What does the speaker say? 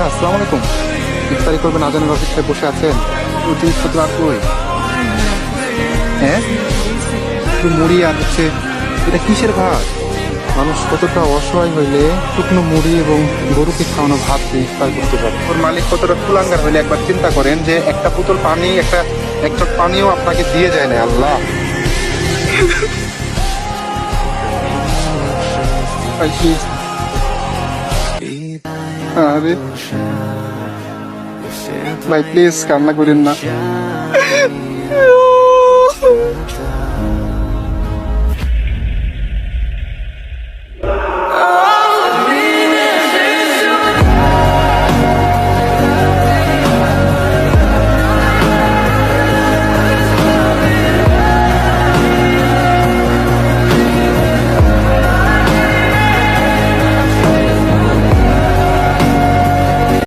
আসসালামু আলাইকুম। ইফতারি করবেন আজানের অপেক্ষায় বসে আছেন? ওই জিনিসপত্র আর কই? হ্যাঁ, একটু মুড়ি আর হচ্ছে এটা কিসের ভাত? মানুষ কতটা অসহায় হইলে শুকনো মুড়ি এবং গরুকে খাওয়ানো ভাত দিয়ে ইফতার করতে পারে। ওর মালিক কতটা কুলাঙ্গার হইলে একবার চিন্তা করেন যে একটা বোতল পানি, এক চট পানিও আপনাকে দিয়ে যায় না। আল্লাহ, আরে ভাই প্লিজ কান্না করেন না।